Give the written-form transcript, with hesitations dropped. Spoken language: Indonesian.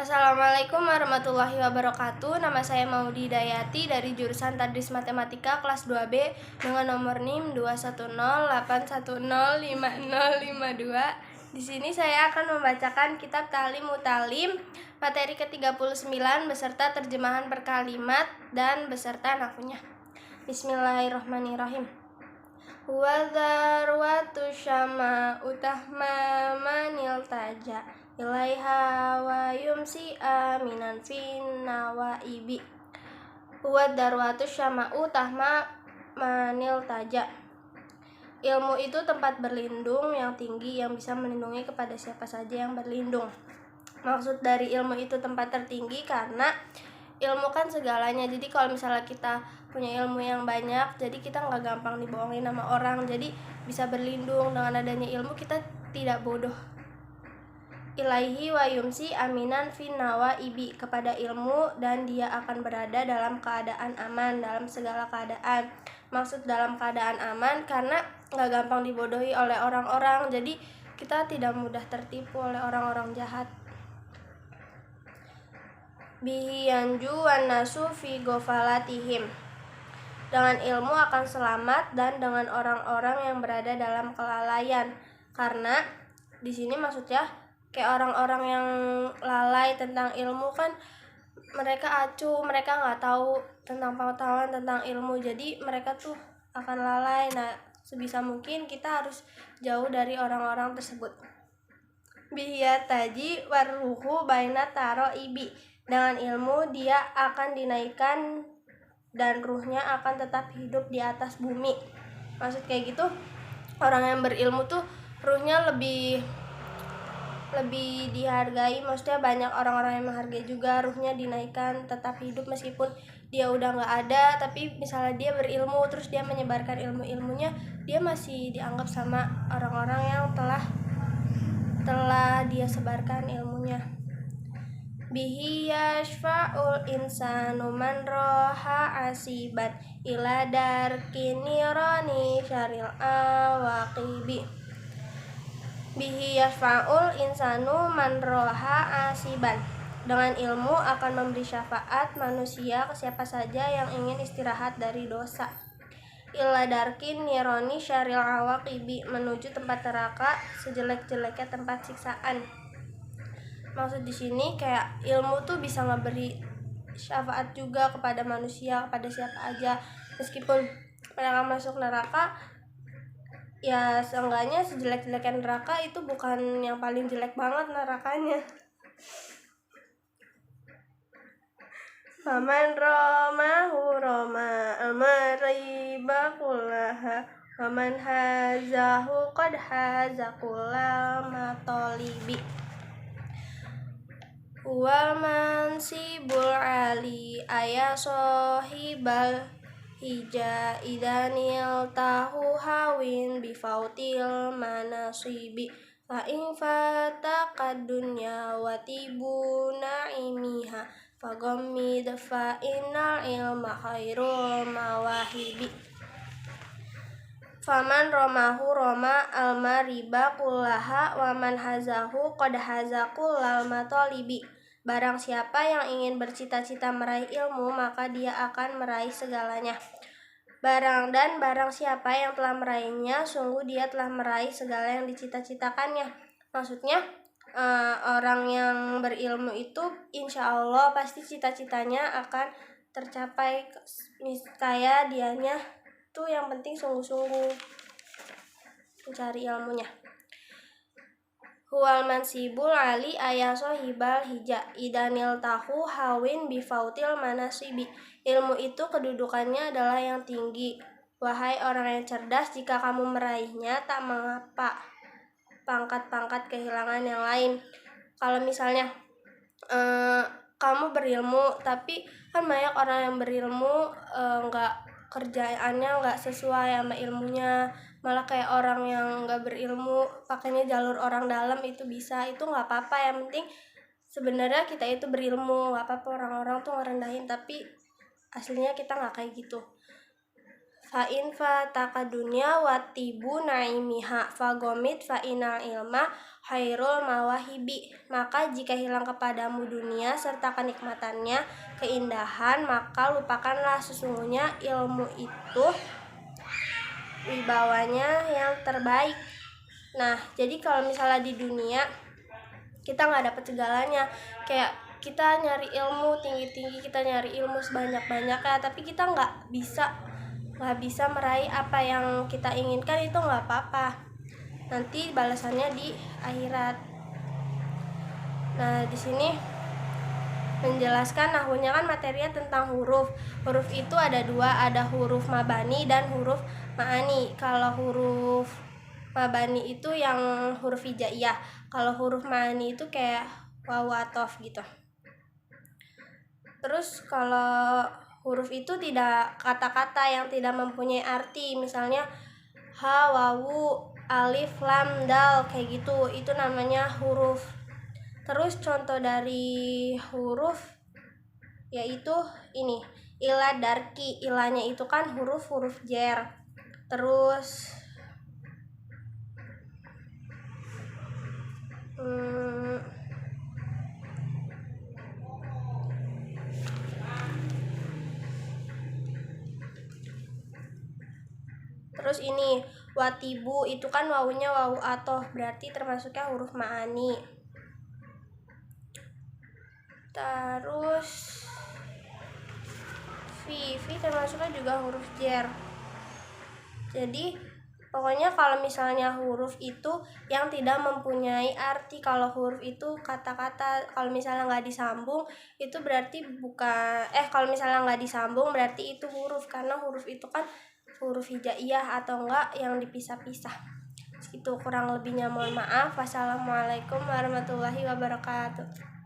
Assalamualaikum warahmatullahi wabarakatuh. Nama saya Maudi Dayati dari jurusan Tadris Matematika kelas 2B dengan nomor NIM 21081050052. Di sini saya akan membacakan kitab Ta'lim Mutalim materi ke-39 beserta terjemahan per kalimat dan beserta nahwunya. Bismillahirrahmanirrahim. Wa dzarwatu syama utahma manil taja ilaiha wa yumsi aminan finna wa ibi. Wa dzarwatu syama utahma manil taja. Ilmu itu tempat berlindung yang tinggi yang bisa melindungi kepada siapa saja yang berlindung. Maksud dari ilmu itu tempat tertinggi karena ilmu kan segalanya. Jadi kalau misalnya kita punya ilmu yang banyak, jadi kita nggak gampang dibohongin sama orang. Jadi bisa berlindung dengan adanya ilmu, kita tidak bodoh. Ilaihi wa yumsi aminan finnawa ibi, kepada ilmu dan dia akan berada dalam keadaan aman dalam segala keadaan. Maksud dalam keadaan aman karena nggak gampang dibodohi oleh orang-orang. Jadi kita tidak mudah tertipu oleh orang-orang jahat. Bihi yanju wan nasu fi gofalatihim, dengan ilmu akan selamat dan dengan orang-orang yang berada dalam kelalaian. Karena di sini maksudnya kayak orang-orang yang lalai tentang ilmu kan, mereka acuh, mereka nggak tahu tentang pengetahuan tentang ilmu, jadi mereka tuh akan lalai. Nah, sebisa mungkin kita harus jauh dari orang-orang tersebut. Bihiyataji warruhu baina taro ibi, dengan ilmu dia akan dinaikkan dan ruhnya akan tetap hidup di atas bumi. Maksud kayak gitu, orang yang berilmu tuh ruhnya lebih dihargai. Maksudnya banyak orang-orang yang menghargai juga, ruhnya dinaikkan, tetap hidup meskipun dia udah nggak ada. Tapi misalnya dia berilmu terus dia menyebarkan ilmunya, dia masih dianggap sama orang-orang yang telah dia sebarkan ilmunya. Bihi yashfa'ul insanu man roha asibat ila darkin nirani syaril awaqibi. Bihi yashfa'ul insanu man roha asiban, dengan ilmu akan memberi syafaat manusia ke siapa saja yang ingin istirahat dari dosa. Ila darkin nirani syaril awaqibi, menuju tempat neraka sejelek-jeleknya tempat siksaan. Maksud di sini kayak ilmu tuh bisa memberi syafaat juga kepada manusia, kepada siapa aja, meskipun mereka masuk neraka, ya seenggaknya sejelek-jeleknya neraka itu bukan yang paling jelek banget nerakanya. Faman romahu roma amariba kullaha waman hazahu qad haza kullama tolibi. Wa mansibul ali aya sohibal hija idanil tahu hawin bifautil manasibi fa in fataqad dunya wa tibu naimiha fa ghammid fa innal ilma khairul mawahibi. Faman romahu roma alma riba kullaha waman hazahu qad haza kullal matolibi. Barang siapa yang ingin bercita-cita meraih ilmu, maka dia akan meraih segalanya. Barang siapa yang telah meraihnya, sungguh dia telah meraih segala yang dicita-citakannya. Maksudnya orang yang berilmu itu insya Allah pasti cita-citanya akan tercapai. Kayak dianya tuh yang penting sungguh-sungguh mencari ilmunya. Huwal mansibul ali ayaso hibal hija idanil tahu hawin bifautil manasibi. Ilmu itu kedudukannya adalah yang tinggi. Wahai orang yang cerdas, jika kamu meraihnya tak mengapa pangkat-pangkat kehilangan yang lain. Kalau misalnya kamu berilmu, tapi kan banyak orang yang berilmu kerjaannya nggak sesuai sama ilmunya, malah kayak orang yang nggak berilmu pakainya jalur orang dalam, itu bisa, itu nggak apa-apa. Yang penting sebenarnya kita itu berilmu, nggak apa-apa orang-orang tuh ngerendahin, tapi aslinya kita nggak kayak gitu. fa in fataka dunya watibu naimiha fagomit fa inal ilma khairul mawahibi. Maka jika hilang kepadamu dunia serta kenikmatannya, keindahan, maka lupakanlah, sesungguhnya ilmu itu wibawanya yang terbaik. Nah, jadi kalau misalnya di dunia kita nggak dapat segalanya, kayak kita nyari ilmu tinggi-tinggi, kita nyari ilmu sebanyak-banyaknya, tapi kita nggak bisa meraih apa yang kita inginkan, itu nggak apa-apa, nanti balasannya di akhirat. Nah, di sini menjelaskan nahunya kan materinya tentang huruf. Huruf itu ada dua, ada huruf mabani dan huruf ma'ani. Kalau huruf mabani itu yang huruf hijaiyah, kalau huruf ma'ani itu kayak wawu atof gitu. Terus kalau huruf itu tidak kata-kata yang tidak mempunyai arti, misalnya ha, wawu, alif, lam, dal, kayak gitu, itu namanya huruf. Terus contoh dari huruf yaitu ini, ila darki, ilanya itu kan huruf jer. Terus terus ini watibu, itu kan wawunya wawu atoh, berarti termasuknya huruf ma'ani. Terus fi termasuknya juga huruf jer. Jadi pokoknya kalau misalnya huruf itu yang tidak mempunyai arti, kalau huruf itu kata-kata, kalau misalnya nggak disambung itu berarti bukan, kalau misalnya nggak disambung berarti itu huruf, karena huruf itu kan huruf hijaiyah atau enggak yang dipisah-pisah. Itu kurang lebihnya mohon maaf. Wassalamualaikum warahmatullahi wabarakatuh.